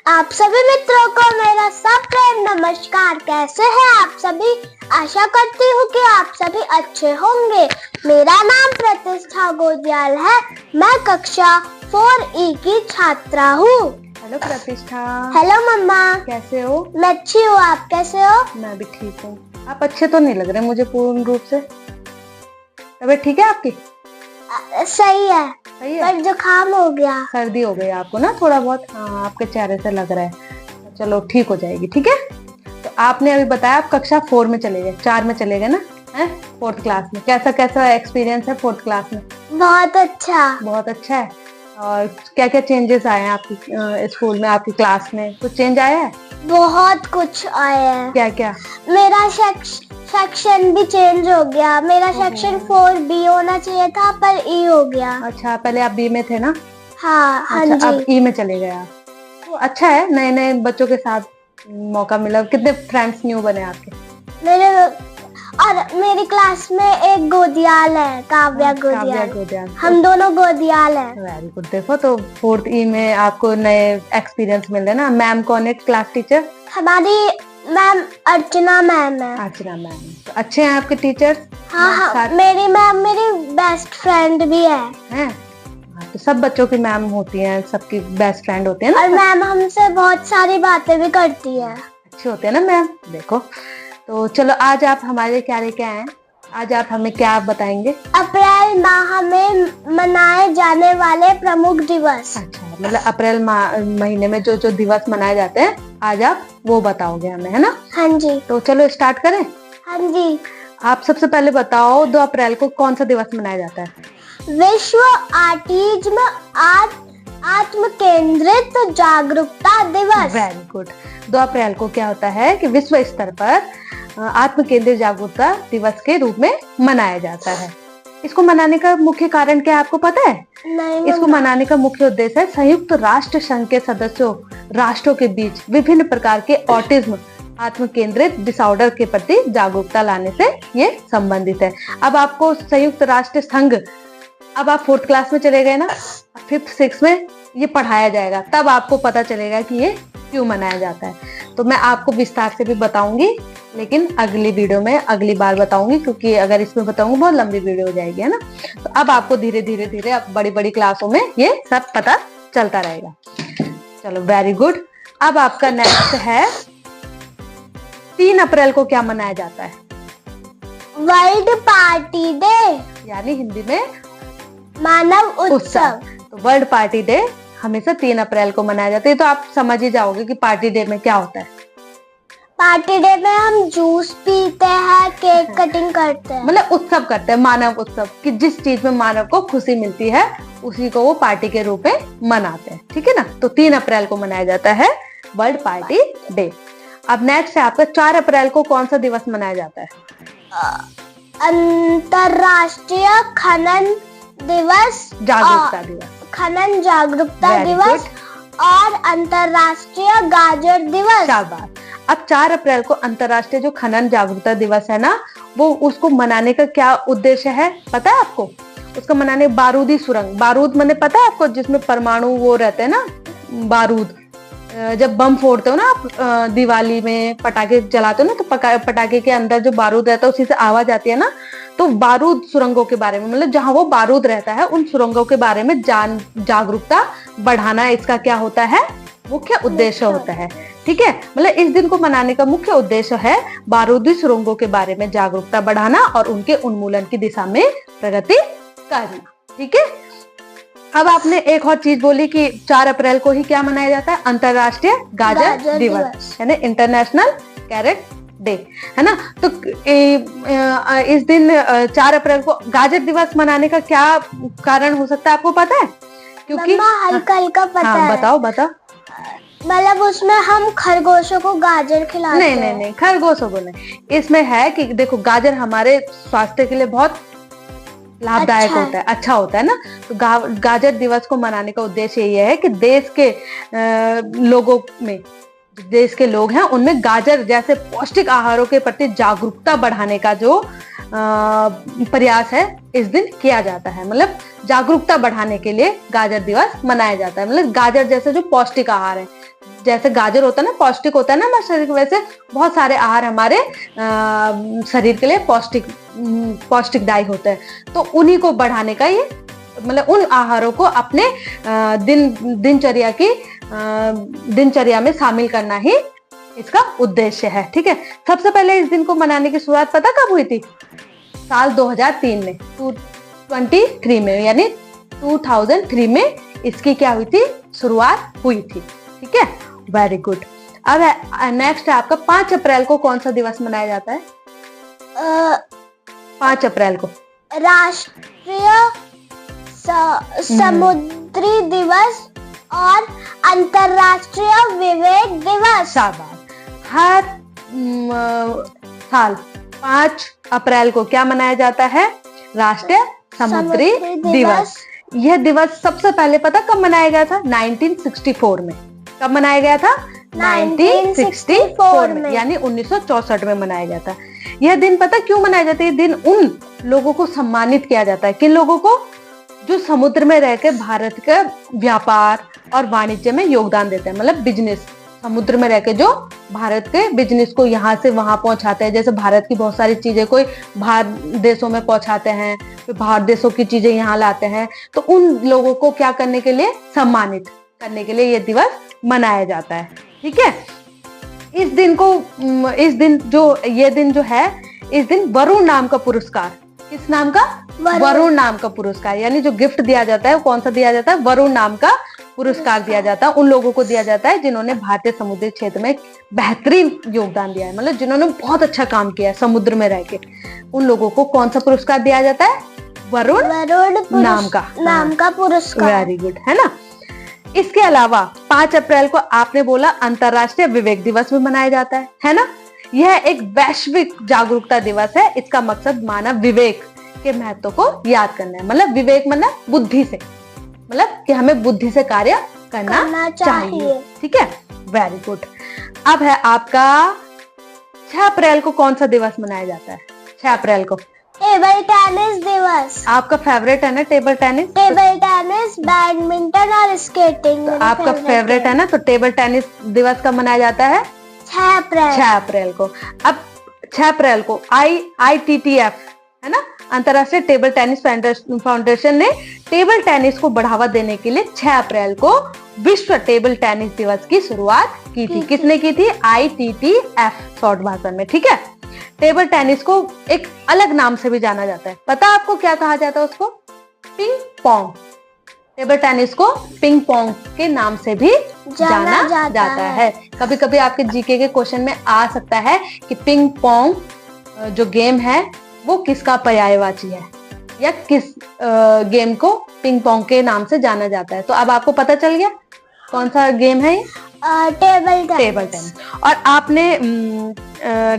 आप सभी मित्रों को मेरा सप्रेम नमस्कार। कैसे हैं आप सभी? आशा करती हूँ कि आप सभी अच्छे होंगे। मेरा नाम प्रतिष्ठा गोदियाल है। मैं कक्षा 4E की छात्रा हूँ। हेलो प्रतिष्ठा। हेलो मम्मा। कैसे हो? मैं अच्छी हूँ, आप कैसे हो? मैं भी ठीक हूँ। आप अच्छे तो नहीं लग रहे मुझे पूर्ण रूप से। तबीयत ठीक है आपकी? सही है, सही है। पर जुकाम हो गया। सर्दी हो गई आपको ना थोड़ा बहुत? हाँ, आपके चेहरे से लग रहा है। चलो ठीक हो जाएगी, ठीक है। तो आपने अभी बताया आप कक्षा 4 में चले गए, 4 में चले गए ना, है 4th क्लास में। कैसा कैसा एक्सपीरियंस है 4th क्लास में? बहुत अच्छा। बहुत अच्छा है। और क्या क्या चेंजेस आए हैं आपकी स्कूल में, आपकी क्लास में? कुछ चेंज आया है? बहुत कुछ आया है। क्या क्या? मेरा सेक्शन भी चेंज हो गया। मेरा सेक्शन 4B होना चाहिए था, पर E हो गया। अच्छा, पहले आप बी में थे ना? हाँ हाँ अच्छा, जी। अब ई में चले गए आप। तो अच्छा है, नए नए बच्चों के साथ मौका मिला। कितने फ्रेंड्स न्यू बने आपके? मेरी क्लास में एक गोदियाल है, काव्या गोदियाल। हम दोनों गोदियाल हैं। Very good. देखो, तो 4th ई में आपको नए एक्सपीरियंस मिल रहे ना। मैम कौन है क्लास टीचर? हमारी मैम अर्चना मैम है। अर्चना मैम। तो अच्छे हैं आपके टीचर्स? हाँ हाँ, मेरी मैम मेरी बेस्ट फ्रेंड भी है। हैं? तो सब बच्चों की मैम होती हैं, सबकी बेस्ट फ्रेंड होते हैं ना। और मैम हमसे बहुत सारी बातें भी करती है। अच्छे होते हैं ना मैम। देखो, तो चलो आज आप हमारे क्या लेके आए हैं? आज आप हमें क्या बताएंगे? अप्रैल माह में मनाए जाने वाले प्रमुख दिवस। अच्छा, मतलब अप्रैल महीने में जो जो दिवस मनाए जाते हैं, आज आप वो बताओगे हमें, है ना? हाँ जी। तो चलो स्टार्ट करें। हाँ जी। आप सबसे पहले बताओ, 2 अप्रैल को कौन सा दिवस मनाया जाता है? विश्व ऑटिज्म आत्म केंद्रित जागरूकता दिवस। Very good. 2 अप्रैल को क्या होता है कि विश्व स्तर पर आत्म केंद्रित जागरूकता दिवस के रूप में मनाया जाता है। इसको मनाने का मुख्य कारण क्या है, आपको पता है? नहीं। इसको मनाने का मुख्य उद्देश्य है संयुक्त राष्ट्र संघ के सदस्यों राष्ट्रों के बीच विभिन्न प्रकार के ऑटिज्म आत्म केंद्रित डिसऑर्डर के प्रति जागरूकता लाने से ये संबंधित है। अब आपको संयुक्त राष्ट्र संघ, अब आप 4th क्लास में चले गए ना, 5th 6th में ये पढ़ाया जाएगा, तब आपको पता चलेगा कि ये क्यों मनाया जाता है। तो मैं आपको विस्तार से भी बताऊंगी, लेकिन अगली वीडियो में अगली बार बताऊंगी, क्योंकि अगर इसमें बताऊंगी बहुत लंबी वीडियो हो जाएगी, है ना। तो अब आपको धीरे धीरे अब बड़ी बड़ी क्लासों में ये सब पता चलता रहेगा। चलो वेरी गुड। अब आपका नेक्स्ट है 3 अप्रैल को क्या मनाया जाता है? वर्ल्ड पार्टी डे, यानी हिंदी में मानव उत्सव। तो वर्ल्ड पार्टी डे हमेशा 3 अप्रैल को मनाया जाता है। तो आप समझ ही जाओगे कि पार्टी डे में क्या होता है। पार्टी डे में हम जूस पीते हैं, केक कटिंग करते हैं, मतलब उत्सव करते हैं, मानव उत्सव, कि जिस चीज में मानव को खुशी मिलती है उसी को वो पार्टी के रूप में मनाते हैं, ठीक है ना। तो 3 अप्रैल को मनाया जाता है वर्ल्ड पार्टी डे। अब नेक्स्ट है आपका 4 अप्रैल को कौन सा दिवस मनाया जाता है? अंतरराष्ट्रीय खनन दिवस, जागरूकता दिवस। खनन जागरूकता दिवस और अंतरराष्ट्रीय गाजर दिवस। शाबाश। अब 4 अप्रैल को अंतरराष्ट्रीय जो खनन जागरूकता दिवस है ना, वो उसको मनाने का क्या उद्देश्य है पता है आपको? उसको मनाने बारूदी सुरंग, बारूद मैंने पता है आपको, जिसमें परमाणु वो रहते हैं ना, बारूद। जब बम फोड़ते हो ना आप, दिवाली में पटाखे जलाते हो ना, तो पटाखे के अंदर जो बारूद रहता है उसी से आवाज आती है ना। तो बारूद सुरंगों के बारे में, मतलब जहां वो बारूद रहता है उन सुरंगों के बारे में जागरूकता बढ़ाना इसका क्या होता है? मुख्य उद्देश्य होता है, ठीक है। मतलब इस दिन को मनाने का मुख्य उद्देश्य है बारूदी सुरंगों के बारे में जागरूकता बढ़ाना और उनके उन्मूलन की दिशा में प्रगति करना, ठीक है। अब आपने एक और चीज बोली कि 4 अप्रैल को ही क्या मनाया जाता है? अंतरराष्ट्रीय गाजर दिवस, यानी इंटरनेशनल कैरेट डे, है ना। तो इस दिन 4 अप्रैल को गाजर दिवस मनाने का क्या कारण हो सकता है, आपको पता है? क्योंकि हल्का हल्का पता है। बताओ बताओ। मतलब उसमें हम खरगोशों को गाजर खिलाते हैं। नहीं, खरगोशों को नहीं। इसमें है कि देखो, गाजर हमारे स्वास्थ्य के लिए बहुत लाभदायक होता है, अच्छा होता है ना। तो गाजर दिवस को मनाने का उद्देश्य ये है कि देश के लोगों में, देश के लोग हैं उनमें गाजर जैसे पौष्टिक आहारों के प्रति जागरूकता बढ़ाने का जो प्रयास है इस दिन किया जाता है। मतलब जागरूकता बढ़ाने के लिए गाजर दिवस मनाया जाता है। मतलब गाजर जैसे जो पौष्टिक आहार है, जैसे गाजर होता है ना, पौष्टिक होता है ना हमारे शरीर के, वैसे बहुत सारे आहार हमारे शरीर के लिए पौष्टिकदायी होते हैं। तो उन्हीं को बढ़ाने का ये, मतलब उन आहारों को अपने दिनचर्या में शामिल करना ही इसका उद्देश्य है। ठीक है, सबसे पहले इस दिन को मनाने की शुरुआत पता कब हुई थी? साल 2003 में, 2023 में, यानी 2003 में इसकी क्या हुई थी? शुरुआत हुई थी। ठीक है, वेरी गुड। अब नेक्स्ट है आपका 5 अप्रैल को कौन सा दिवस मनाया जाता है? 5 अप्रैल को राष्ट्रीय समुद्री दिवस और अंतर्राष्ट्रीय विवेक दिवस। शाबाश। हर साल 5 अप्रैल को क्या मनाया जाता है? राष्ट्रीय समुद्री दिवस। यह दिवस सबसे पहले पता कब मनाया गया था? 1964 में। कब मनाया गया था? 1964 में, यानी 1964 में मनाया गया था। यह दिन पता क्यों मनाया जाता है? यह दिन उन लोगों को सम्मानित किया जाता है। किन लोगों को? जो समुद्र में रहकर भारत के व्यापार और वाणिज्य में योगदान देते हैं, मतलब बिजनेस, समुद्र में रहकर जो भारत के बिजनेस को यहाँ से वहां पहुंचाते हैं। जैसे भारत की बहुत सारी चीजें कोई बाहर देशों में पहुंचाते हैं, फिर बाहर देशों की चीजें यहाँ लाते हैं, तो उन लोगों को क्या करने के लिए? सम्मानित करने के लिए ये दिवस मनाया जाता है। ठीक है, इस दिन जो है, इस दिन वरुण नाम का पुरस्कार, किस नाम का? वरुण नाम का पुरस्कार, यानी जो गिफ्ट दिया जाता है वो कौन सा दिया जाता है? वरुण नाम का पुरस्कार दिया जाता है उन लोगों को दिया जाता है जिन्होंने भारतीय समुद्री क्षेत्र में बेहतरीन योगदान दिया है, मतलब जिन्होंने बहुत अच्छा काम किया है समुद्र में रह के। उन लोगों को कौन सा पुरस्कार दिया जाता है? वरुण नाम का पुरस्कार। वेरी गुड, है ना। इसके अलावा 5 अप्रैल को आपने बोला अंतर्राष्ट्रीय विवेक दिवस भी मनाया जाता है ना। यह एक वैश्विक जागरूकता दिवस है। इसका मकसद मानव विवेक के महत्व को याद करना है। मतलब विवेक मतलब बुद्धि से, मतलब कि हमें बुद्धि से कार्य करना चाहिए। ठीक है, वेरी गुड। अब है आपका 6 अप्रैल को कौन सा दिवस मनाया जाता है? 6 अप्रैल को टेबल टेनिस दिवस। आपका फेवरेट है ना table tennis? Table tennis, badminton और स्केटिंग आपका फेवरेट है ना। तो टेबल टेनिस दिवस कब मनाया जाता है? 6 अप्रैल को। अब 6 अप्रैल को IITTF है ना, अंतरराष्ट्रीय टेबल टेनिस फाउंडेशन ने टेबल टेनिस को बढ़ावा देने के लिए 6 अप्रैल को विश्व टेबल टेनिस दिवस की शुरुआत की थी। किसने की थी? ITTF शॉर्ट भाषा में। ठीक है, टेबल टेनिस को एक अलग नाम से भी जाना जाता है। पता आपको क्या कहा जाता है उसको? Ping pong. टेबल टेनिस को पिंग पोंग के नाम से भी जाना जाता है। कभी कभी आपके जीके के क्वेश्चन में आ सकता है कि पिंग पोंग जो गेम है वो किसका पर्यायवाची है, या किस गेम को पिंग पोंग के नाम से जाना जाता है। तो अब आपको पता चल गया कौन सा गेम है ये? Table tennis. और आपने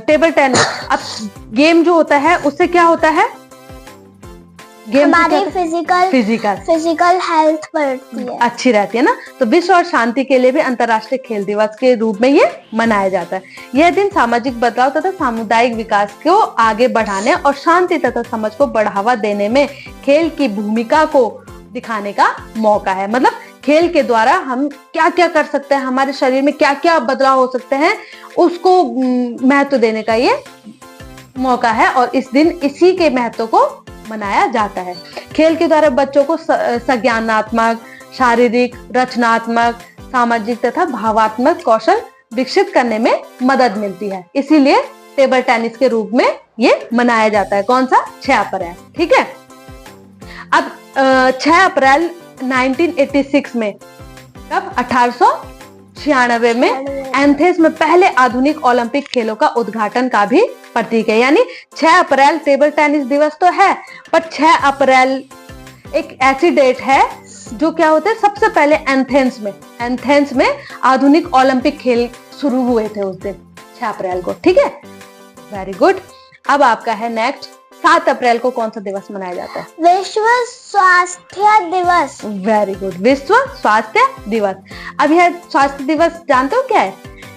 टेबल टेनिस, अब गेम जो होता है उससे क्या होता है? गेम हमारी फिजिकल हेल्थ बढ़ती है, अच्छी रहती है ना। तो विश्व और शांति के लिए भी अंतर्राष्ट्रीय खेल दिवस के रूप में ये मनाया जाता है। यह दिन सामाजिक बदलाव तथा सामुदायिक विकास को आगे बढ़ाने और शांति तथा समझ को बढ़ावा देने में खेल की भूमिका को दिखाने का मौका है। मतलब खेल के द्वारा हम क्या क्या कर सकते हैं, हमारे शरीर में क्या क्या बदलाव हो सकते हैं, उसको महत्व देने का ये मौका है। और इस दिन इसी के महत्व को मनाया जाता है। खेल के द्वारा बच्चों को संज्ञानात्मक, शारीरिक, रचनात्मक, सामाजिक तथा भावात्मक कौशल विकसित करने में मदद मिलती है। इसीलिए टेबल टेनिस के रूप में ये मनाया जाता है। कौन सा? 6 अप्रैल। ठीक है, अब 6 अप्रैल 1986 में, कब? 1896 में एथेंस में पहले आधुनिक ओलंपिक खेलों का उद्घाटन का भी प्रतीक है। यानी 6 अप्रैल टेबल टेनिस दिवस तो है, पर 6 अप्रैल एक ऐसी डेट है जो क्या होते हैं, सबसे पहले एथेंस में आधुनिक ओलंपिक खेल शुरू हुए थे उस दिन 6 अप्रैल को। ठीक है, वेरी गुड। अब आपका है नेक्स्ट 7 अप्रैल को कौन सा दिवस मनाया जाता है? विश्व स्वास्थ्य दिवस। वेरी गुड, विश्व स्वास्थ्य दिवस। अब यह स्वास्थ्य दिवस जानते हो क्या है?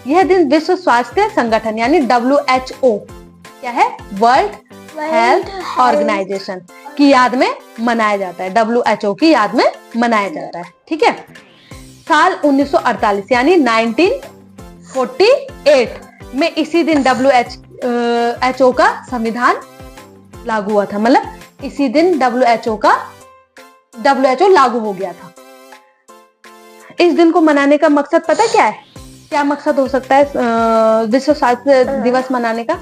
यह दिन विश्व स्वास्थ्य संगठन यानी WHO, क्या है? वर्ल्ड हेल्थ ऑर्गेनाइजेशन की याद में मनाया जाता है। WHO की याद में मनाया जाता है। ठीक है, साल 1948 यानी 1948 में इसी दिन WHO का संविधान लागू हुआ था। मतलब इसी दिन WHO लागू हो गया था। इस दिन को मनाने का मकसद पता क्या है? क्या मकसद हो सकता है विश्व स्वास्थ्य दिवस मनाने का?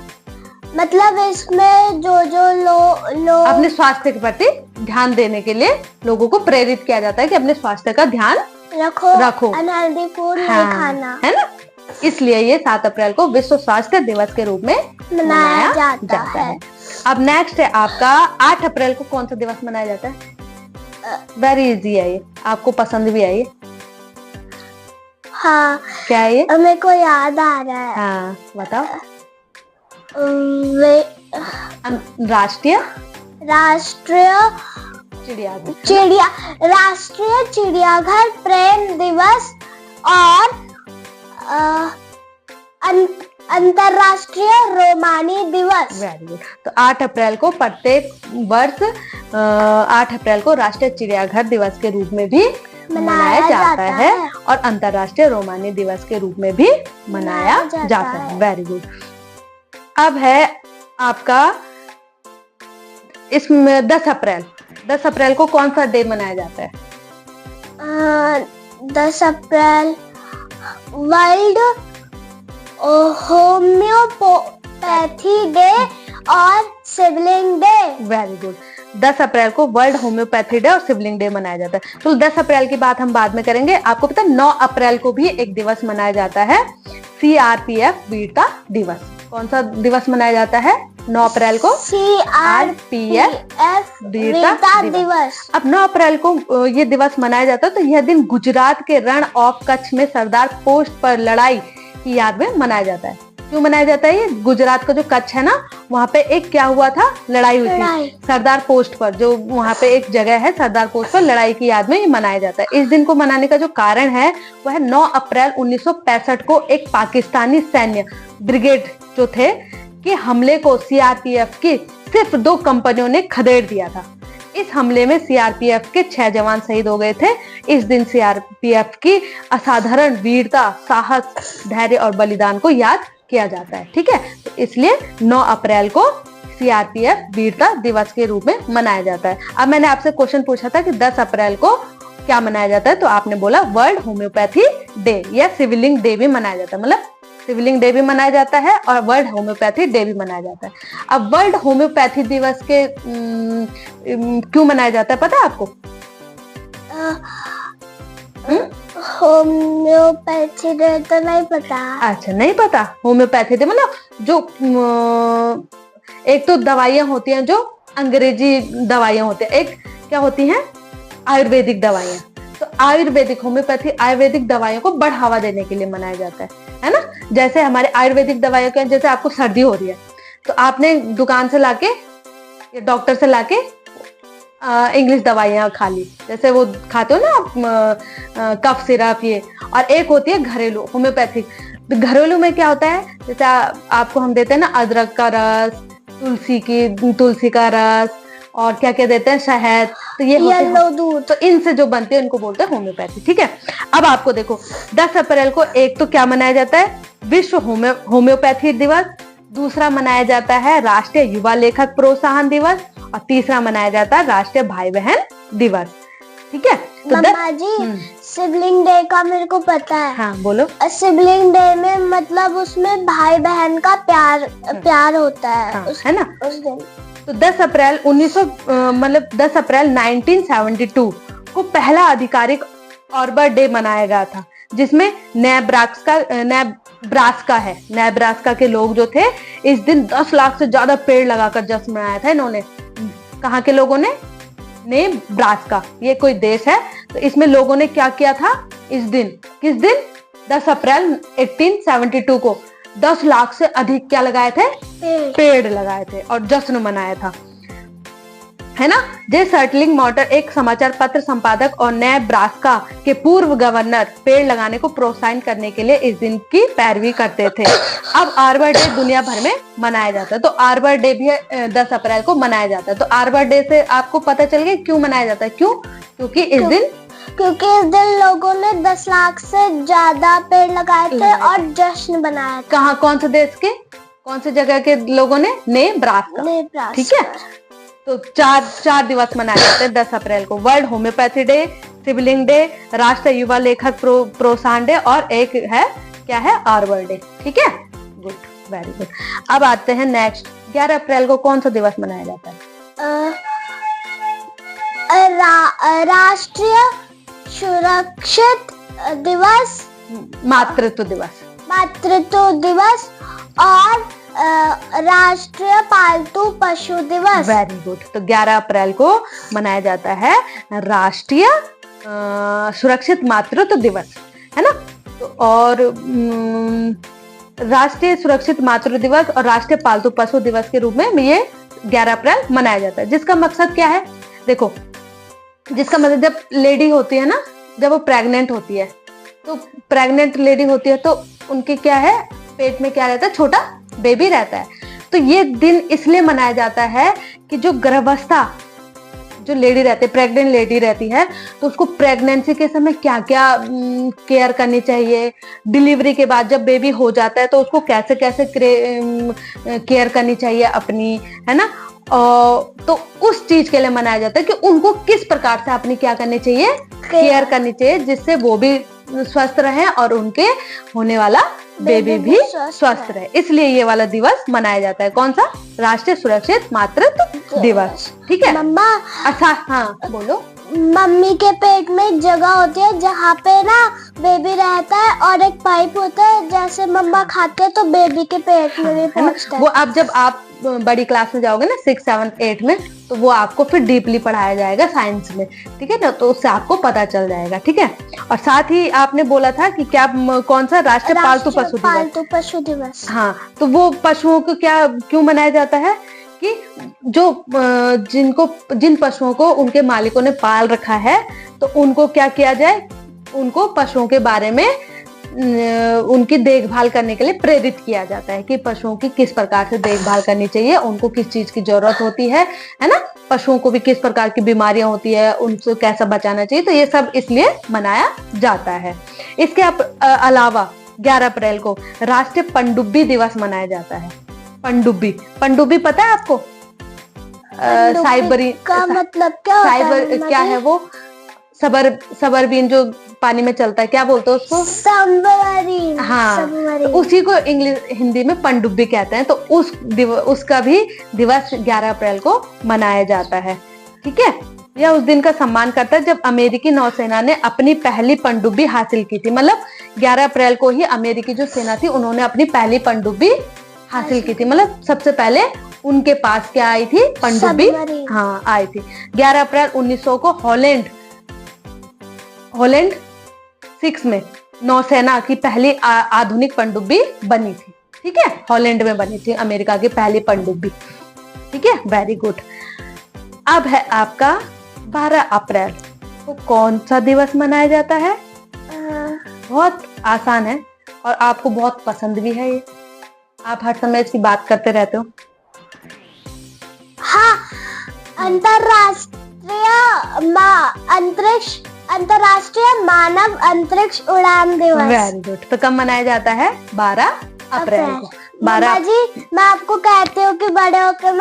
मतलब इसमें जो लोग अपने स्वास्थ्य के प्रति ध्यान देने के लिए लोगों को प्रेरित किया जाता है कि अपने स्वास्थ्य का ध्यान रखो। अनहेल्दी फूड नहीं खाना, है ना? इसलिए ये 7 अप्रैल को विश्व स्वास्थ्य दिवस के रूप में मनाया जाता है। अब नेक्स्ट है आपका 8 अप्रैल को कौन सा दिवस मनाया जाता है? वेरी इजी है ये, आपको पसंद भी है ये। हाँ, क्या है ये? मेरे को याद आ रहा है। हाँ, बताओ। राष्ट्रीय चिड़ियाघर प्रेम दिवस और अंतरराष्ट्रीय रोमानी दिवस। Very good. तो 8 अप्रैल को प्रत्येक वर्ष 8 अप्रैल को राष्ट्रीय चिड़ियाघर दिवस के रूप में भी मनाया जाता है और अंतरराष्ट्रीय रोमानी दिवस के रूप में भी मनाया जाता है। Very good. अब है आपका इसमें 10 अप्रैल को कौन सा डे मनाया जाता है? 10 अप्रैल वर्ल्ड होम्योपैथी डे और सिवलिंग डे। Very good. 10 अप्रैल को वर्ल्ड होम्योपैथी डे और सिवलिंग डे मनाया जाता है। तो 10 अप्रैल की बात हम बाद में करेंगे। आपको पता है 9 अप्रैल को भी एक दिवस मनाया जाता है, CRPF वीरता दिवस। कौन सा दिवस मनाया जाता है 9 अप्रैल को? CRPF वीरता दिवस। अब 9 अप्रैल को ये दिवस मनाया जाता है। तो यह दिन गुजरात के रण ऑफ कच्छ में सरदार पोस्ट पर लड़ाई की याद में मनाया जाता है। क्यों मनाया जाता है ये? गुजरात का जो कच्छ है ना, वहाँ पे एक क्या हुआ था? लड़ाई हुई थी सरदार पोस्ट पर। जो वहाँ पे एक जगह है सरदार पोस्ट पर, लड़ाई की याद में ये मनाया जाता है। इस दिन को मनाने का जो कारण है वो है 9 अप्रैल 1965 को एक पाकिस्तानी सैन्य ब्रिगेड जो थे कि हमले को CRPF की सिर्फ 2 कंपनियों ने खदेड़ दिया था। इस हमले में CRPF के 6 जवान शहीद हो गए थे। इस दिन CRPF की असाधारण वीरता, साहस, धैर्य और बलिदान को याद किया जाता है। ठीक है, तो इसलिए 9 अप्रैल को CRPF वीरता दिवस के रूप में मनाया जाता है। अब मैंने आपसे क्वेश्चन पूछा था कि 10 अप्रैल को क्या मनाया जाता है, तो आपने बोला वर्ल्ड होम्योपैथी डे या सिविलिंग डे भी मनाया जाता है। मतलब सिविलिंग डे भी मनाया जाता है और वर्ल्ड होम्योपैथी डे भी मनाया जाता है। अब वर्ल्ड होम्योपैथी दिवस के क्यों मनाया जाता है पता है आपको? होम्योपैथी डे तो नहीं पता। अच्छा, नहीं पता। होम्योपैथी डे मतलब जो एक तो दवाइयां होती हैं, जो अंग्रेजी दवाइयां होती हैं, एक क्या होती हैं? आयुर्वेदिक दवाइयां। तो आयुर्वेदिक होम्योपैथी आयुर्वेदिक दवाइयों को बढ़ावा देने के लिए मनाया जाता है ना? जैसे हमारे आयुर्वेदिक दवाइयों के, जैसे आपको सर्दी हो रही है तो आपने दुकान से लाके या डॉक्टर से लाके इंग्लिश दवाइयाँ खा ली, जैसे वो खाते हो ना आप कफ सिरप ये। और एक होती है घरेलू होम्योपैथिक। तो घरेलू में क्या होता है? जैसे आपको हम देते हैं ना अदरक का रस, तुलसी का रस और क्या क्या देते हैं, शहद। तो ये दूध, तो इनसे जो बनते हैं इनको बोलते हैं होम्योपैथी। ठीक है, अब आपको देखो 10 अप्रैल को एक तो क्या मनाया जाता है? विश्व होम्योपैथी दिवस। दूसरा मनाया जाता है राष्ट्रीय युवा लेखक प्रोत्साहन दिवस और तीसरा मनाया जाता है राष्ट्रीय भाई बहन दिवस। ठीक है, तो मम्मा जी सिबलिंग डे का मेरे को पता है। हाँ बोलो। सिबलिंग डे में मतलब उसमें भाई बहन का प्यार होता है। हाँ, है ना? उस दिन तो 10 अप्रैल 1972 को पहला आधिकारिक आर्बर डे मनाया गया था, जिसमें नेब्रास्का के लोग जो थे इस दिन 10 लाख से ज्यादा पेड़ लगाकर जश्न मनाया था इन्होंने। कहाँ के लोगों ने? नेब्रास्का, ये कोई देश है। तो इसमें लोगों ने क्या किया था इस दिन? किस दिन? 10 अप्रैल 1872 को 10 लाख से अधिक क्या लगाए थे? पेड़ लगाए थे और जश्न मनाया था, है ना? जे सर्टलिंग मॉर्टर एक समाचार पत्र संपादक और नेब्रास्का के पूर्व गवर्नर पेड़ लगाने को प्रोत्साहन करने के लिए इस दिन की पैरवी करते थे। अब आर्बर डे दुनिया भर में मनाया जाता है, तो आर्बर डे भी 10 अप्रैल को मनाया जाता है। तो आर्बर डे से आपको पता चल गया क्यों मनाया जाता है। क्यों? क्योंकि इस दिन क्योंकि इस दिन लोगों ने 10 लाख से ज्यादा पेड़ लगाए थे और जश्न बनाया था। कहाँ, कौन से देश के, कौन से जगह के लोगों ने? नेब्रास्का। ठीक है, तो चार दिवस मनाए जाते हैं 10 अप्रैल को। World homeopathy day, sibling day, राष्ट्रीय युवा लेखक प्रोत्साहन डे और एक है क्या है, आर्बर डे। ठीक है, गुड, वेरी गुड। अब आते हैं नेक्स्ट, 11 अप्रैल को कौन सा दिवस मनाया जाता है? राष्ट्रीय सुरक्षित दिवस, मातृत्व दिवस, और राष्ट्रीय पालतू पशु दिवस। Very good. तो 11 अप्रैल को मनाया जाता है राष्ट्रीय सुरक्षित मातृत्व दिवस, है ना। तो और राष्ट्रीय सुरक्षित मातृत्व दिवस और राष्ट्रीय पालतू पशु दिवस के रूप में ये 11 अप्रैल मनाया जाता है। जिसका मकसद क्या है? देखो, जिसका मतलब जब लेडी होती है ना, जब वो प्रेग्नेंट होती है, तो प्रेग्नेंट लेडी होती है तो उनके क्या है, पेट में क्या रहता है, छोटा बेबी रहता है। तो ये दिन इसलिए मनाया जाता है कि जो गर्भावस्था जो लेडी रहती है, प्रेग्नेंट लेडी रहती है, तो उसको प्रेगनेंसी के समय क्या क्या केयर करनी चाहिए, डिलीवरी के बाद जब बेबी हो जाता है तो उसको कैसे कैसे केयर करनी चाहिए अपनी, है ना। तो उस चीज के लिए मनाया जाता है कि उनको किस प्रकार से अपनी क्या करनी चाहिए, केयर करनी चाहिए, जिससे वो भी स्वस्थ रहे और उनके होने वाला बेबी भी स्वस्थ रहे। इसलिए ये वाला दिवस मनाया जाता है। कौन सा? राष्ट्रीय सुरक्षित मातृत्व दिवस। ठीक है मम्मा। अच्छा, हाँ बोलो। मम्मी के पेट में एक जगह होती है जहाँ पे ना बेबी रहता है और एक पाइप होता है, जैसे मम्मा खाते हैं तो बेबी के पेट में भी पहुँचता है। वो अब जब आप बड़ी क्लास में जाओगे ना, 6, 7, 8 में, तो वो आपको फिर डीपली पढ़ाया जाएगा साइंस में। ठीक है ना, तो उससे आपको पता चल जाएगा। ठीक है, और साथ ही आपने बोला था कि क्या, कौन सा? राष्ट्रीय पालतू पशु दिवस। हाँ, तो वो पशुओं को क्या क्यों मनाया जाता है कि जो जिन पशुओं को उनके मालिकों ने पाल रखा है, तो उनको क्या किया जाए, उनको पशुओं के बारे में उनकी देखभाल करने के लिए प्रेरित किया जाता है कि पशुओं की किस प्रकार से देखभाल करनी चाहिए, उनको किस चीज की जरूरत होती है ना, पशुओं को भी किस प्रकार की बीमारियां होती है, उनसे कैसा बचाना चाहिए। तो ये सब इसलिए मनाया जाता है। इसके अलावा 11 अप्रैल को राष्ट्रीय पनडुब्बी दिवस मनाया जाता है। पनडुब्बी पता है आपको? साइबरी का मतलब क्या होता है? साइबर क्या है वो? सबरबीन जो पानी में चलता है, क्या बोलते हैं उसको? सबमरीन। हाँ, तो उसी को हिंदी में पनडुब्बी कहते हैं। तो उसका भी दिवस 11 अप्रैल को मनाया जाता है। ठीक है, यह उस दिन का सम्मान करता है जब अमेरिकी नौसेना ने अपनी पहली पनडुब्बी हासिल की थी। मतलब 11 अप्रैल को ही अमेरिकी जो सेना थी, उन्होंने अपनी पहली पनडुब्बी हासिल की थी। मतलब सबसे पहले उनके पास क्या आई थी? पनडुब्बी। हाँ, आई थी। 11 अप्रैल 1900 को हॉलैंड 6 में नौसेना की पहली आधुनिक पनडुब्बी बनी थी। ठीक है, हॉलैंड में बनी थी अमेरिका की पहली पनडुब्बी। ठीक है, वेरी गुड। अब है आपका 12 अप्रैल को कौन सा दिवस मनाया जाता है? बहुत आसान है और आपको बहुत पसंद भी है ये। आप हर समय इसकी बात करते रहते हो। हाँ, अंतरराष्ट्रीय मानव अंतरिक्ष उड़ान दिवस। Very good. तो कब मनाया जाता है? 12 अप्रैल को। 12 जी, मैं आपको कहती हूँ कि बड़े होकर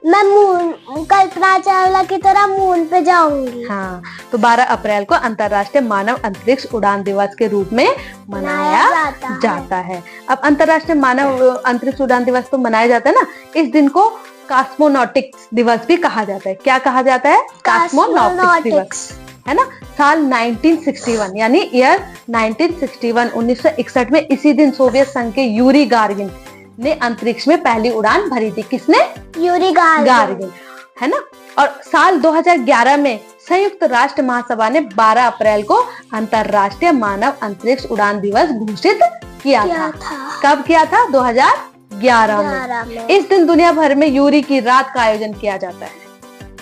मैं मून, कल्पना चावला की तरह मून पे जाऊंगी। हाँ, तो 12 अप्रैल को अंतरराष्ट्रीय मानव अंतरिक्ष उड़ान दिवस के रूप में मनाया जाता है। अब अंतरराष्ट्रीय मानव अंतरिक्ष उड़ान दिवस तो मनाया जाता है ना, इस दिन को कॉस्मोनॉटिक्स दिवस भी कहा जाता है। क्या कहा जाता है? कॉस्मोनॉटिक्स दिवस, है ना। साल 1961 यानी ईयर 1961 में इसी दिन सोवियत संघ के यूरी गागारिन ने अंतरिक्ष में पहली उड़ान भरी थी। किसने? यूरी गागारिन, है ना। और साल 2011 में संयुक्त राष्ट्र महासभा ने 12 अप्रैल को अंतरराष्ट्रीय मानव अंतरिक्ष उड़ान दिवस घोषित किया था। कब किया था? 2011 में। इस दिन दुनिया भर में यूरी की रात का आयोजन किया जाता है।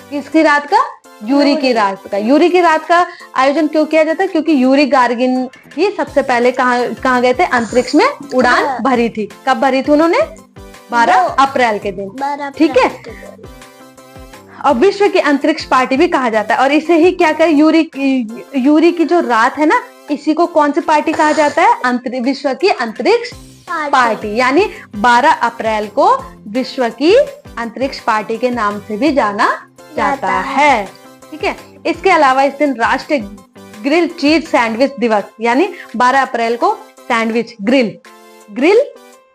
किसकी रात का? यूरी की रात का। यूरी की रात का आयोजन क्यों किया जाता है? क्योंकि यूरी गागारिन ही सबसे पहले कहाँ गए थे? अंतरिक्ष में उड़ान भरी थी। कब भरी थी उन्होंने? 12 अप्रैल के दिन। ठीक है। और विश्व की अंतरिक्ष पार्टी भी कहा जाता है। और इसे ही क्या कहे, यूरी की जो रात है ना, इसी को कौन सी पार्टी कहा जाता है, विश्व की अंतरिक्ष पार्टी। यानी 12 अप्रैल को विश्व की अंतरिक्ष पार्टी के नाम से भी जाना जाता है। ठीक है। इसके अलावा इस दिन राष्ट्रीय ग्रिल चीज सैंडविच दिवस, यानी 12 अप्रैल को सैंडविच ग्रिल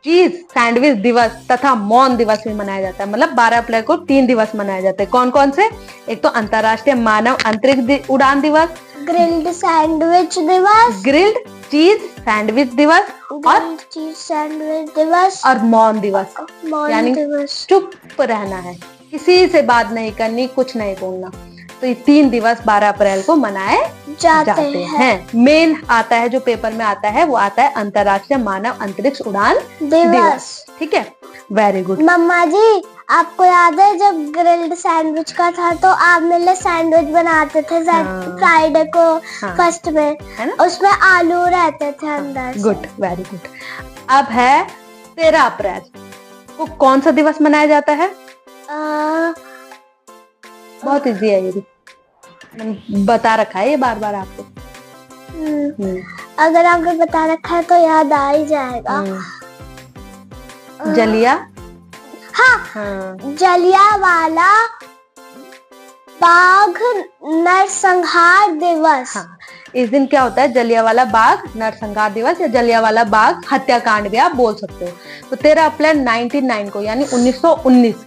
चीज सैंडविच दिवस तथा मौन दिवस भी मनाया जाता है। मतलब 12 अप्रैल को 3 दिवस मनाए जाते हैं। कौन कौन से? एक तो अंतरराष्ट्रीय मानव अंतरिक्ष उड़ान दिवस, ग्रिल्ड सैंडविच दिवस, ग्रिल्ड चीज सैंडविच दिवस, और चीज सैंडविच दिवस, और मौन दिवस, यानी दिवस। चुप रहना है, किसी से बात नहीं करनी, कुछ नहीं बोलना। तो ये 3 दिवस 12 अप्रैल को मनाए जाते हैं। मेन आता है जो पेपर में आता है, वो आता है अंतरराष्ट्रीय मानव अंतरिक्ष उड़ान दिवस। ठीक है, वेरी गुड। मम्मा जी, आपको याद है जब ग्रिल्ड सैंडविच का था तो आप मेरे लिए सैंडविच बनाते थे फ्राइडे को, फर्स्ट में, है ना? उसमें आलू रहते थे अंदर से। Good, very good. अब है 13 अप्रैल को कौन सा दिवस मनाया जाता है? बहुत इजी है, ये भी बता रखा है ये बार बार आपको। अगर आपने बता रखा है तो याद आ ही जाएगा। जलिया, हाँ, जलियांवाला बाग नरसंहार दिवस। हाँ, इस दिन क्या होता है? जलियांवाला बाग नरसंहार दिवस या जलियांवाला बाग हत्याकांड भी आप बोल सकते हो। तो 13 अप्रैल 1909 को, यानी 1919,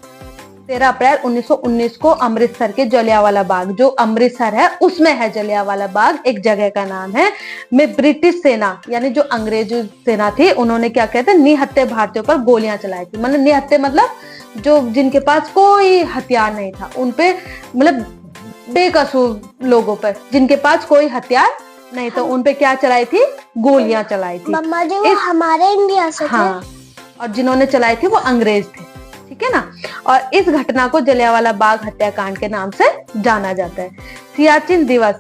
13 अप्रैल 1919 को अमृतसर के जलियांवाला बाग, जो अमृतसर है उसमें है जलियांवाला बाग, एक जगह का नाम है, में ब्रिटिश सेना, यानी जो अंग्रेज सेना थी, उन्होंने क्या कहते हैं, निहत्थे भारतीयों पर गोलियां चलाई थी। मतलब निहत्थे मतलब जो जिनके पास कोई हथियार नहीं था, उनपे, मतलब बेकसूर लोगों पर जिनके पास कोई हथियार नहीं, तो उनपे क्या चलाई थी? गोलियां चलाई थी। मम्मा जी, वो हमारे इंडिया से थे। हाँ, और जिन्होंने चलाई थी वो अंग्रेज थे। ठीक है ना। और इस घटना को जलियांवाला बाग हत्याकांड के नाम से जाना जाता है। सियाचिन दिवस,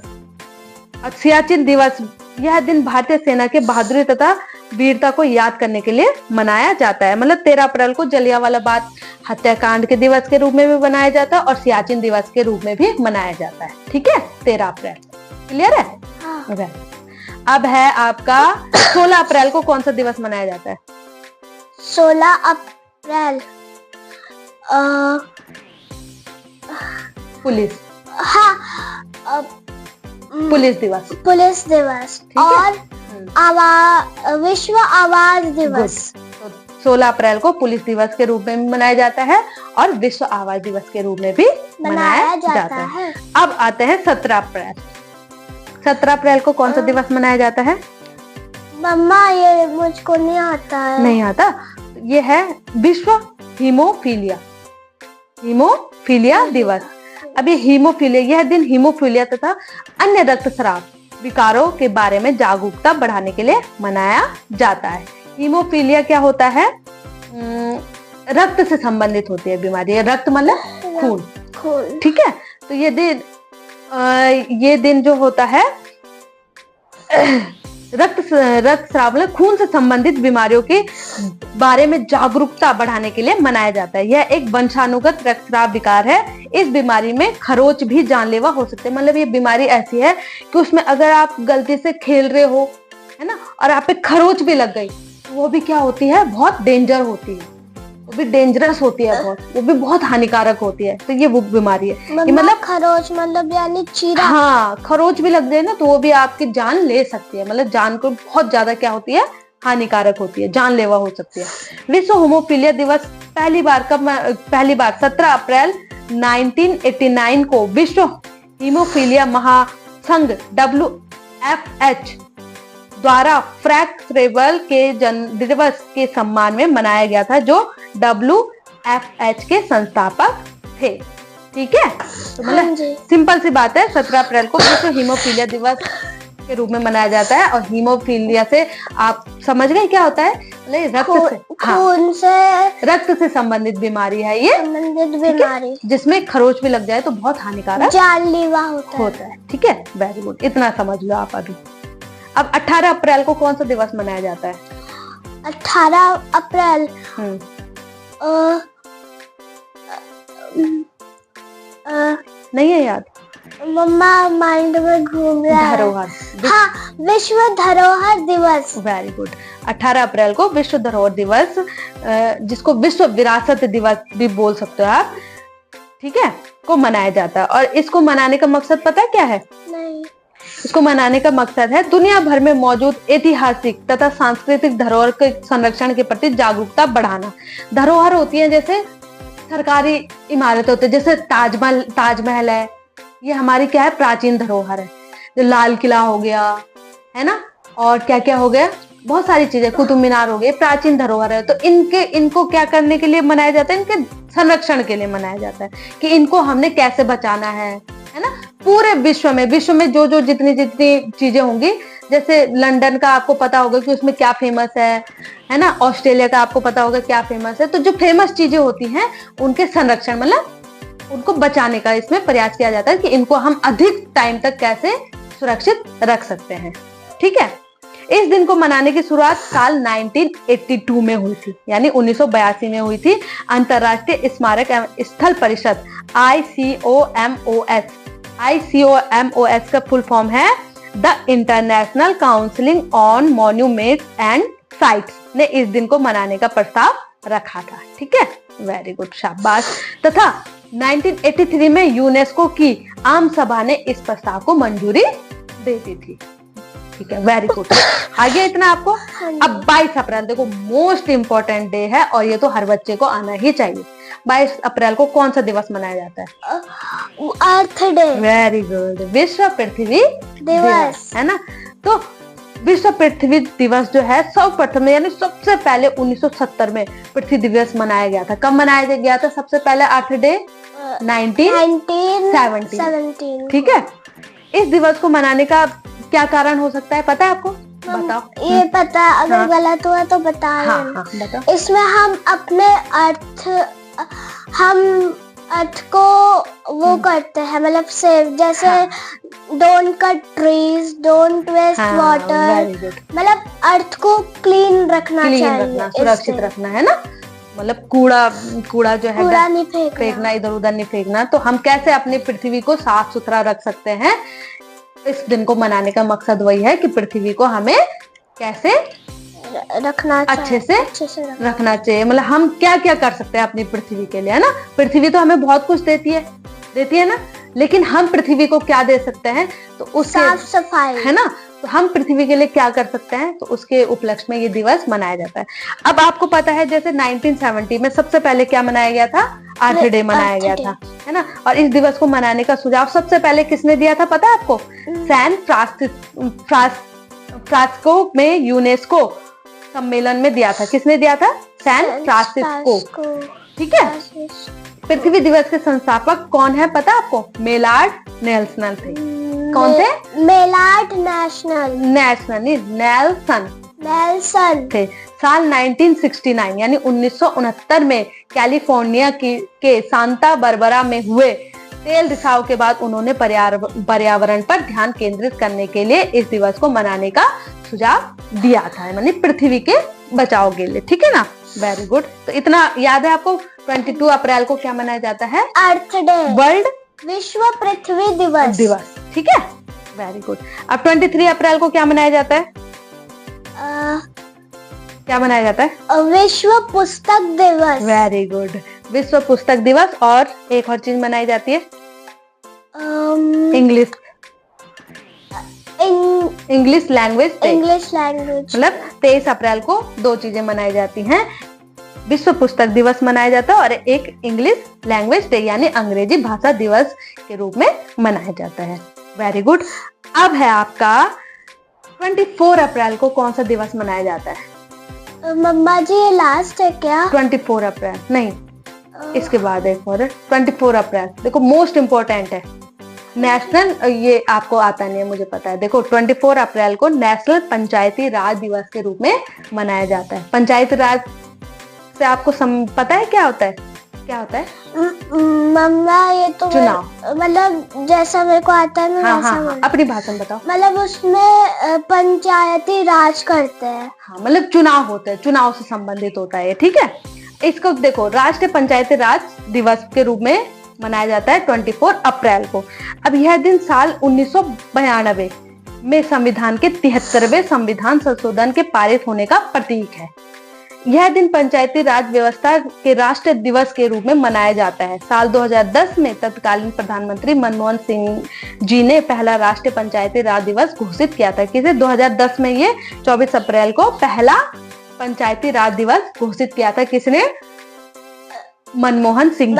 और सियाचिन दिवस, यह दिन भारतीय सेना के बहादुरी तथा वीरता को याद करने के लिए मनाया जाता है। मतलब 13 अप्रैल को जलियांवाला बाग हत्याकांड के दिवस के रूप में भी मनाया जाता है और सियाचिन दिवस के रूप में भी मनाया जाता है। ठीक है, 13 अप्रैल, क्लियर है? हाँ। अब है आपका 16 अप्रैल को कौन सा दिवस मनाया जाता है? 16 अप्रैल पुलिस, हाँ, पुलिस दिवस, पुलिस दिवस और विश्व आवाज दिवस। तो 16 अप्रैल को पुलिस दिवस के रूप में मनाया जाता है और विश्व आवाज दिवस के रूप में भी मनाया जाता है। अब आते हैं 17 अप्रैल। 17 अप्रैल को कौन सा दिवस मनाया जाता है? मम्मा, ये मुझको नहीं आता है। नहीं आता? ये है विश्व हीमोफीलिया दिवस। अब ये हीमोफीलिया, यह दिन हीमोफीलिया तथा अन्य रक्तस्राव विकारों के बारे में जागरूकता बढ़ाने के लिए मनाया जाता है। हीमोफीलिया क्या होता है? रक्त से संबंधित होती है बीमारी। रक्त मतलब खून। ठीक है। तो ये दिन जो होता है रक्तस्राव मतलब खून से संबंधित बीमारियों के बारे में जागरूकता बढ़ाने के लिए मनाया जाता है। यह एक वंशानुगत रक्तस्राव विकार है। इस बीमारी में खरोच भी जानलेवा हो सकते हैं। मतलब ये बीमारी ऐसी है कि उसमें अगर आप गलती से खेल रहे हो, है ना, और आप पे खरोच भी लग गई, तो वो भी क्या होती है? बहुत डेंजर होती है, वो भी डेंजरस होती है, वो भी बहुत हानिकारक होती है। तो ये वो बीमारी है। मतलब खरोच मतलब यानी चीरा। हाँ, खरोच भी लग जाए ना तो वो भी आपकी जान ले सकती है। मतलब जान को बहुत ज्यादा क्या होती है? हानिकारक होती है, जानलेवा हो सकती है। विश्व होमोफीलिया दिवस पहली बार 17 अप्रैल 1989 को विश्व हीमोफीलिया महासंघ WFH द्वारा फ्रैंक रेबल के जन्म दिवस के सम्मान में मनाया गया था, जो WFH के संस्थापक थे। ठीक है। तो मतलब सिंपल सी बात है, 17 अप्रैल को विश्व हीमोफीलिया दिवस के रूप में मनाया जाता है। और हीमोफीलिया से आप समझ गए क्या होता है? खून से रक्त से संबंधित बीमारी है ये, संबंधित बीमारी जिसमें खरोच भी लग जाए तो बहुत हानिकारक, जानलेवा होता है। ठीक है, वेरी गुड, इतना समझ लो आप अभी। अब 18 अप्रैल को कौन सा दिवस मनाया जाता है? 18 अप्रैल नहीं है याद? मम्मा माइंड में घूम रहा है। धरोहर। हाँ, विश्व धरोहर दिवस। Very good. 18 अप्रैल को विश्व धरोहर दिवस, जिसको विश्व विरासत दिवस भी बोल सकते हो आप, ठीक है, को मनाया जाता है। और इसको मनाने का मकसद पता है क्या है? नहीं। इसको मनाने का मकसद है दुनिया भर में मौजूद ऐतिहासिक तथा सांस्कृतिक धरोहर के संरक्षण के प्रति जागरूकता बढ़ाना। धरोहर होती है जैसे सरकारी इमारत होती है, जैसे ताजमहल है, ये हमारी क्या है, प्राचीन धरोहर है। जो लाल किला हो गया, है ना, और क्या क्या हो गया, बहुत सारी चीजें, कुतुब मीनार हो गए, प्राचीन धरोहर है। तो इनको क्या करने के लिए मनाया जाता है? इनके संरक्षण के लिए मनाया जाता है कि इनको हमने कैसे बचाना है ना। पूरे विश्व में जो जितनी चीजें होंगी, जैसे लंदन का आपको पता होगा कि उसमें क्या फेमस है ना, ऑस्ट्रेलिया का आपको पता होगा क्या फेमस है। तो जो फेमस चीजें होती हैं उनके संरक्षण, मतलब उनको बचाने का इसमें प्रयास किया जाता है कि इनको हम अधिक टाइम तक कैसे सुरक्षित रख सकते हैं, ठीक है। इस दिन को मनाने की शुरुआत साल 1982 में हुई थी, यानी 1982 में हुई थी। अंतरराष्ट्रीय स्मारक एवं स्थल परिषद ICOMOS का फुल फॉर्म है the international counselling on monuments and sites ने इस दिन को मनाने का प्रस्ताव रखा था, ठीक है। वेरी गुड, शाबाश। तथा 1983 में यूनेस्को की आम सभा ने इस प्रस्ताव को मंजूरी दे दी थी, ठीक है। वेरी गुड, आ गया इतना आपको। अब 22 अप्रैल, देखो मोस्ट इंपॉर्टेंट डे है और ये तो हर बच्चे को आना ही चाहिए। 22 अप्रैल को कौन सा दिवस मनाया जाता है? अर्थ डे। वेरी गुड, विश्व पृथ्वी दिवस, है ना। तो विश्व पृथ्वी दिवस जो है सर्वप्रथम, यानी सबसे पहले 1970 में पृथ्वी दिवस मनाया गया था। कब मनाया गया था सबसे पहले अर्थ डे? 1917, ठीक है। इस दिवस को मनाने का क्या कारण हो सकता है, पता है आपको? बताओ। ये पता है, अगर गलत हुआ तो बता। हाँ, बताओ। इसमें हम अपने अर्थ को वो करते हैं, मतलब सेव, जैसे don't cut trees, don't waste water, मतलब अर्थ को क्लीन रखना चाहिए, सुरक्षित रखना, है ना। मतलब कूड़ा जो है, कूड़ा नहीं फेंकना, इधर उधर नहीं फेंकना। तो हम कैसे अपनी पृथ्वी को साफ सुथरा रख सकते हैं? इस दिन को मनाने का मकसद वही है कि पृथ्वी को हमें कैसे रखना अच्छे से रखना चाहिए। मतलब हम क्या क्या कर सकते हैं अपनी पृथ्वी के लिए, है ना। पृथ्वी तो हमें बहुत कुछ देती है ना, लेकिन हम पृथ्वी को क्या दे सकते हैं? तो उसके साफ सफाई, है ना। तो हम पृथ्वी के लिए क्या कर सकते हैं? तो उसके उपलक्ष्य में ये दिवस मनाया जाता है। अब आपको पता है जैसे 1970 में सबसे पहले क्या मनाया गया था? अर्थ डे मनाया गया था, है ना। और इस दिवस को मनाने का सुझाव सबसे पहले किसने दिया था, पता है आपको? सैन फ्रांसिस्को में यूनेस्को सम्मेलन में दिया था। किसने दिया था? सैन फ्रांसिस्को, ठीक है। पृथ्वी दिवस के संस्थापक कौन है पता आपको? मेलार्ड नेल्सन थे। कौन थे? मेलार्ड नेल्सन थे। साल 1969 यानी 1969 में कैलिफोर्निया के सांता बारबरा में हुए तेल रिसाव के बाद उन्होंने पर्यावरण पर ध्यान केंद्रित करने के लिए इस दिवस को मनाने का सुझाव दिया था, यानी पृथ्वी के बचाव के लिए, ठीक है ना। वेरी गुड, तो इतना याद है आपको। 22 अप्रैल को क्या मनाया जाता है? अर्थ डे, वर्ल्ड विश्व पृथ्वी दिवस, ठीक है। Very good. अब 23 अप्रैल को क्या मनाया जाता है? क्या मनाया जाता है? विश्व पुस्तक दिवस। वेरी गुड, विश्व पुस्तक दिवस। और एक और चीज मनाई जाती है, इंग्लिश लैंग्वेज, मतलब 23 अप्रैल को दो चीजें मनाई जाती हैं। विश्व पुस्तक दिवस मनाया जाता है और एक इंग्लिश लैंग्वेज डे यानी अंग्रेजी भाषा दिवस के रूप में मनाया जाता है। Very good. अब है आपका 24 अप्रैल को कौन सा दिवस मनाया जाता है? मम्मा जी ये लास्ट है क्या? 24 अप्रैल नहीं, इसके बाद एक और 24 अप्रैल, देखो मोस्ट इम्पोर्टेंट है। नेशनल, ये आपको आता नहीं है मुझे पता है। देखो 24 अप्रैल को नेशनल पंचायती राज दिवस के रूप में मनाया जाता है। पंचायती राज से आपको पता है क्या होता है? क्या होता है मम्मा? ये तो चुनाव, मतलब जैसा मेरे को आता है ना, हाँ, अपनी भाषा में बताओ। मतलब उसमें पंचायती राज करते हैं, हाँ, मतलब चुनाव होते हैं, चुनाव से संबंधित होता है, ठीक है। इसको देखो राष्ट्रीय पंचायती राज दिवस के रूप में मनाया जाता है 24 अप्रैल को। अब यह दिन साल 1992 में संविधान के 73वें संविधान संशोधन के पारित होने का प्रतीक है। यह दिन पंचायती राज व्यवस्था के राष्ट्रीय दिवस के रूप में मनाया जाता है। साल 2010 में तत्कालीन प्रधानमंत्री मनमोहन सिंह जी ने पहला राष्ट्रीय पंचायती राज दिवस घोषित किया था। किसे 2010 में ये 24 अप्रैल को पहला पंचायती राज दिवस घोषित किया था। किसने? मनमोहन सिंह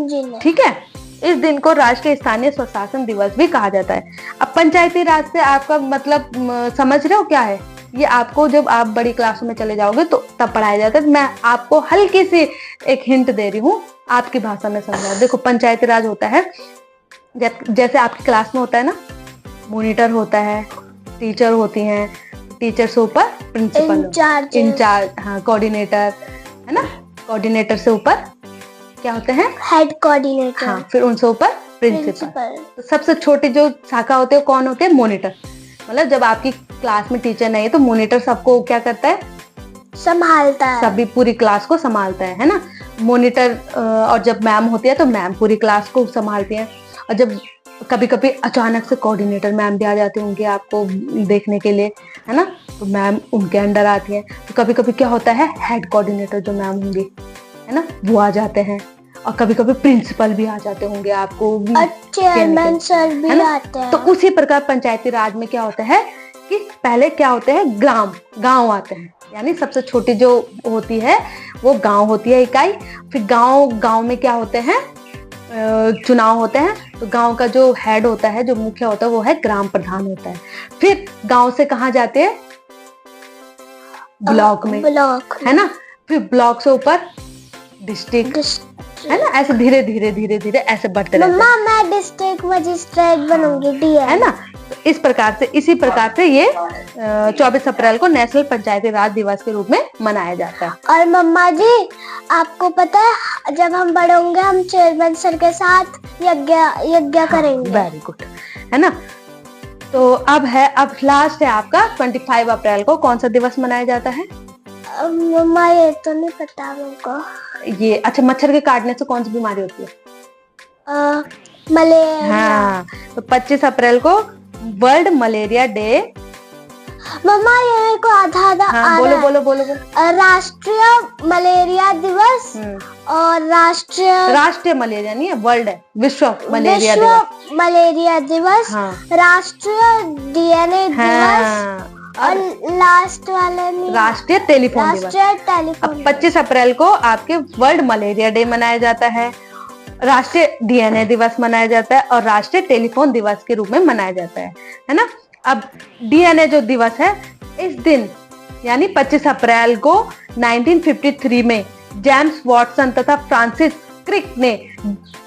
जी ने। ठीक है, इस दिन को राष्ट्रीय स्थानीय स्वशासन दिवस भी कहा जाता है। अब पंचायती राज से आपका मतलब समझ रहे हो क्या है? ये आपको जब आप बड़ी क्लासों में चले जाओगे तो तब पढ़ाया जाता है। मैं आपको हल्की सी एक हिंट दे रही हूँ, आपकी भाषा में समझाओ। देखो, पंचायती राज होता है जैसे आपकी क्लास में होता है ना, मॉनिटर होता है, टीचर होती हैं, टीचर से ऊपर प्रिंसिपल, इंचार्ज, हाँ, कोऑर्डिनेटर, है ना। कोऑर्डिनेटर से ऊपर क्या होते हैं? Head coordinator. हाँ, फिर उनसे ऊपर प्रिंसिपल। तो सबसे छोटी जो शाखा होती है कौन होते हैं? मॉनिटर। मतलब जब आपकी क्लास में टीचर नहीं है तो मॉनिटर सबको क्या करता है? संभालता है, सभी पूरी क्लास को संभालता है ना। मॉनिटर और जब मैम होती है तो मैम पूरी क्लास को संभालती है। और जब कभी कभी अचानक से कोऑर्डिनेटर मैम भी आ जाती होंगी आपको देखने के लिए, है ना, तो मैम उनके अंडर आती है। तो कभी कभी क्या होता है, हेड कोऑर्डिनेटर जो मैम होंगी, है ना, वो आ जाते हैं। और कभी कभी प्रिंसिपल भी आ जाते होंगे आपको, चेयरमैन सर भी आते हैं। तो उसी प्रकार पंचायती राज में क्या होता है कि पहले क्या होते हैं? गांव आते हैं, यानी सबसे छोटी जो होती है वो गांव होती है, इकाई। फिर गांव में क्या होते हैं? चुनाव होते हैं। तो गांव का जो हेड होता है, जो मुखिया होता है, वो है ग्राम प्रधान होता है। फिर गांव से कहाँ जाते हैं? ब्लॉक में, है ना। फिर ब्लॉक से ऊपर डिस्ट्रिक्ट, है ना। ऐसे धीरे धीरे ऐसे बढ़ते रहते हैं। मम्मा, मैं डिस्ट्रिक्ट मजिस्ट्रेट बनूंगी, डीएम, है ना। तो इसी प्रकार से ये 24 अप्रैल को नेशनल पंचायती राज दिवस के रूप में मनाया जाता है। और मम्मा जी, आपको पता है जब हम बड़े होंगे हम चेयरमैन सर के साथ यज्ञ करेंगे। वेरी गुड, है ना। तो अब लास्ट है आपका 25 अप्रैल को कौन सा दिवस मनाया जाता है? मम्मा, ये तो नहीं पता मुझको। ये अच्छा, मच्छर के काटने से कौन सी बीमारी होती है? मलेरिया। हाँ, तो 25 अप्रैल को वर्ल्ड मलेरिया डे। मम्मा, ये को आधा हाँ, बोलो। राष्ट्रीय मलेरिया दिवस और राष्ट्रीय मलेरिया नहीं है, वर्ल्ड है, विश्व मलेरिया दिवस, हाँ। राष्ट्रीय डीएनए दिवस और लास्ट वाले में राष्ट्रीय टेलीफोन दिवस। अब 25 अप्रैल को आपके वर्ल्ड मलेरिया डे मनाया जाता है, राष्ट्रीय डीएनए दिवस मनाया जाता है और राष्ट्रीय टेलीफोन दिवस के रूप में मनाया जाता है ना। अब डीएनए जो दिवस है, इस दिन यानी 25 अप्रैल को 1953 में जेम्स वाटसन तथा फ्रांसिस क्रिक ने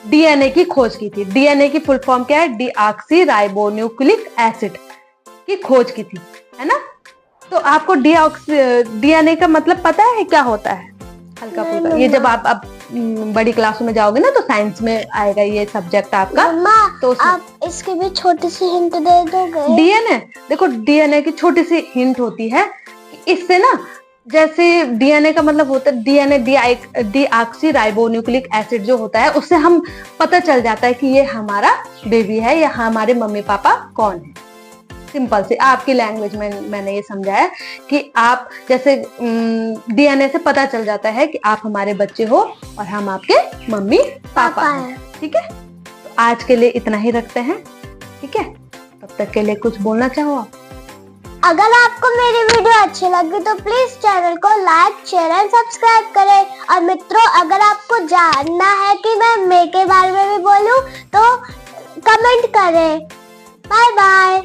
डीएनए की खोज की थी। डीएनए की फुल फॉर्म क्या है? डीऑक्सी राइबोन्यूक्लिक एसिड की खोज की थी, है ना। तो आपको डीएनए का मतलब पता है क्या होता है? हल्का फुल्का ये जब आप बड़ी क्लासों में जाओगे ना तो साइंस में आएगा ये सब्जेक्ट आपका। तो आप इसकी भी छोटी सी हिंट दे दोगे? डीएनए, देखो डीएनए की छोटी सी हिंट होती है, इससे ना जैसे डीएनए का मतलब होता है डीएनए डीऑक्सी राइबोन्यूक्लिक एसिड जो होता है, उससे हम पता चल जाता है कि ये हमारा बेबी है या हमारे मम्मी पापा कौन है। सिंपल से आपकी लैंग्वेज में मैंने ये समझाया कि आप जैसे डीएनए से पता चल जाता है कि आप हमारे बच्चे हो और हम आपके मम्मी पापा हैं। ठीक है, तो आज के लिए इतना ही रखते हैं। ठीक है, तब तक के लिए कुछ बोलना चाहो आप? अगर आपको मेरी वीडियो अच्छी लगी तो प्लीज चैनल को लाइक, शेयर एंड सब्सक्राइब करें। और मित्रों, अगर आपको जानना है कि मैं के बारे में भी बोलूं तो कमेंट करें। Bye bye.